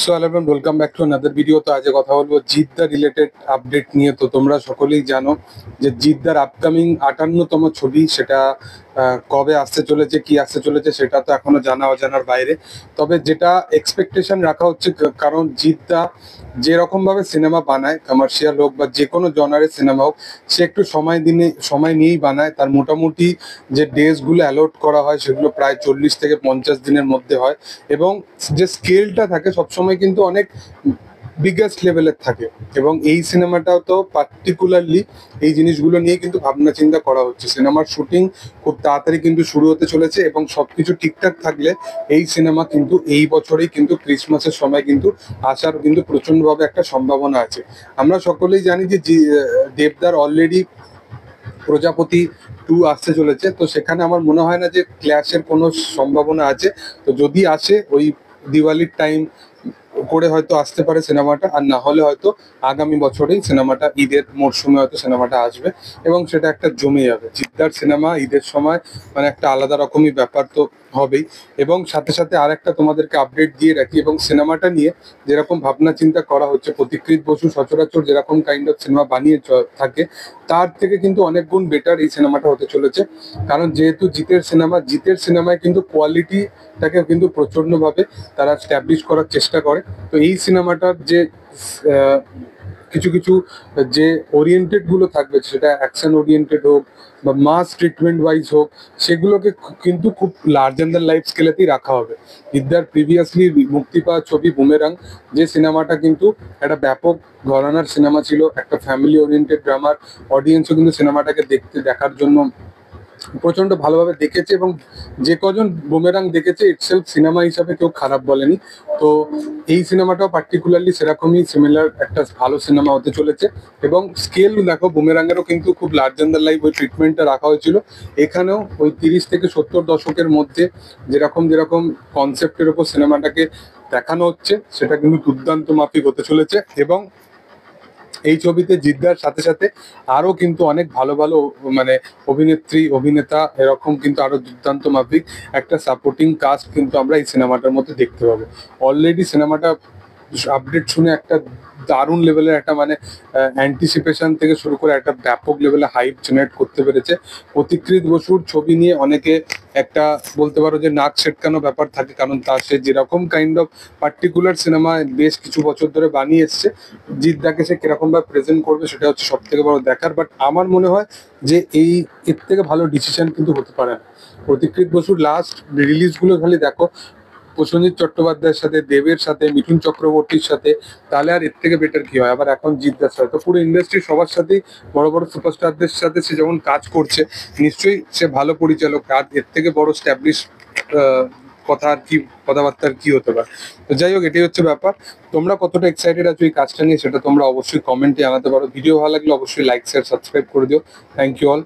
So hello everyone, welcome back to another video. তো আজকে কথা বলবো জিদ্দা রিলেটেড আপডেট নিয়ে। তো তোমরা সকলেই জানো যে জিদ্দার আপকামিং 58তম ছবি, সেটা কবে আসতে চলেছে, কি আসতে চলেছে সেটা তো এখনো জানা অজানার বাইরে। তবে যেটা এক্সপেকটেশন রাখা হচ্ছে, কারণ জিদ্দা যেরকম ভাবে সিনেমা বানায়, কমার্শিয়াল হোক বা যে কোনো জনারের সিনেমা হোক, সে একটু সময় নিয়েই বানায়। তার মোটামুটি যে ডেজগুলো অ্যালট করা হয় সেগুলো প্রায় 40 থেকে 50 দিনের মধ্যে হয়, এবং যে স্কেলটা থাকে সবসময় কিন্তু অনেক বিগেস্ট লেভেলের থাকে। এবং এই সিনেমাটাও তো পার্টিকুলারলি এই জিনিসগুলো নিয়ে কিন্তু ভাবনা চিন্তা করা হচ্ছে। সিনেমার শুটিং খুব তাড়াতাড়ি কিন্তু শুরু হতে চলেছে, এবং সবকিছু ঠিকঠাক থাকলে এই সিনেমা কিন্তু এই বছরেই কিন্তু ক্রিসমাসের সময় কিন্তু আসার কিন্তু প্রচন্ডভাবে একটা সম্ভাবনা আছে। আমরা সকলেই জানি যে দেবদার অলরেডি প্রজাপতি 2 আসতে চলেছে, তো সেখানে আমার মনে হয় না যে ক্ল্যাশের কোনো সম্ভাবনা আছে। তো যদি আসে ওই দিওয়ালির টাইম করে হয়তো আসতে পারে সিনেমাটা, আর না হলে হয়তো আগামী বছরেই সিনেমাটা ঈদের মরশুমে হয়তো সিনেমাটা আসবে, এবং সেটা একটা জমে যাবে। জিদ্দার সিনেমা ঈদের সময় মানে একটা আলাদা রকমই ব্যাপার তো হবেই। এবং সাথে সাথে আর একটা তোমাদেরকে আপডেট দিয়ে রাখি, এবং সিনেমাটা নিয়ে যেরকম ভাবনা চিন্তা করা হচ্ছে, প্রতীকৃত বসু সচরাচর যেরকম কাইন্ড অফ সিনেমা বানিয়ে থাকে তার থেকে কিন্তু অনেক গুণ বেটার এই সিনেমাটা হতে চলেছে। কারণ যেহেতু জিতের সিনেমায় কিন্তু কোয়ালিটিটাকে কিন্তু প্রচন্ডভাবে তারা স্ট্যাবলিশ করার চেষ্টা করে। তো এই সিনেমাটার যে আহ, কিছু কিছু যে ওরিয়েন্টেড গুলো থাকবে, সেটা অ্যাকশন ওরিয়েন্টেড হোক বা মাস ট্রিটমেন্ট ওয়াইজ হোক, সেগুলোকে কিন্তু খুব লার্জার দ্যান লাইফ স্কেলেতেই রাখা হবে। ইদার প্রিভিয়াসলি মুক্তি পাওয়া ছবি বুমেরাং, যে সিনেমাটা কিন্তু একটা ব্যাপক ঘরানার সিনেমা ছিল, একটা ফ্যামিলি ওরিয়েন্টেড ড্রামার অডিয়েন্সও কিন্তু সিনেমাটাকে দেখার জন্য প্রচন্ড ভালোভাবে দেখেছে, এবং যে কজন বুমেরাং দেখেছে ইটসেলফ সিনেমা হিসাবে কেউ খারাপ বলেনি। তো এই সিনেমাটাও পার্টিকুলারলি সেরকমই সিমিলার একটা ভালো সিনেমা হতে চলেছে। এবং স্কেল দেখো, বুমেরাঙেরও কিন্তু খুব লার্জার দ্যান লাইফ ওই ট্রিটমেন্টটা রাখা হয়েছিল। এখানেও ওই 30 থেকে 70 দশকের মধ্যে যেরকম যেরকম কনসেপ্টের ওপর সিনেমাটাকে দেখানো হচ্ছে, সেটা কিন্তু দুর্দান্ত মাফিক হতে চলেছে। এবং এই ছবিতে জিদ্দার সাথে সাথে আরো কিন্তু অনেক ভালো ভালো মানে অভিনেত্রী অভিনেতা, এরকম কিন্তু আরো দুর্দান্ত মাফিক একটা সাপোর্টিং কাস্ট কিন্তু আমরা এই সিনেমাটার মধ্যে দেখতে পাবো। অলরেডি সিনেমাটা আপডেট শুনে একটা দারুণ লেভেলের একটা মানে অ্যান্টিসিপেশন থেকে শুরু করে একটা ব্যাপক লেভেলে হাইপ জেনারেট করতে পেরেছে। প্রতীকৃত বসুর ছবি নিয়ে অনেকে একটা বলতে পারো যে নাক সেটকানো ব্যাপার থাকে, কারণ তার সে যেরকম কাইন্ড অফ পার্টিকুলার সিনেমা বেশ কিছু বছর ধরে বানিয়ে এসছে, জিদ্দাকে সে কিরকম ভাবে প্রেজেন্ট করবে সেটা হচ্ছে সব থেকে বড় দেখার। বাট আমার মনে হয় যে এর থেকে ভালো ডিসিশন কিন্তু হতে পারে না। প্রতীকৃত বসুর লাস্ট রিলিজ গুলো খালি দেখো, প্রসেনজিৎ চট্টোপাধ্যায়ের সাথে, দেবের সাথে, মিঠুন চক্রবর্তীর সাথে, তাহলে আর এর থেকে বেটার কি হয়? আবার এখন জিদ্দার সাথে, তো পুরো ইন্ডাস্ট্রির সবার সাথেই বড় বড় সুপারস্টারদের সাথে সে যখন কাজ করছে, নিশ্চয়ই সে ভালো পরিচালক। আর এর থেকে বড় স্ট্যাবলিশ কথা আর কি, কথাবার্তার কি হতে পারে? তো যাই হোক, এটাই হচ্ছে ব্যাপার। তোমরা কতটা এক্সাইটেড আছো এই কাজটা নিয়ে সেটা তোমরা অবশ্যই কমেন্টে জানাতে পারো। ভিডিও ভালো লাগলে অবশ্যই লাইক শেয়ার সাবস্ক্রাইব করে দিও। Thank you all.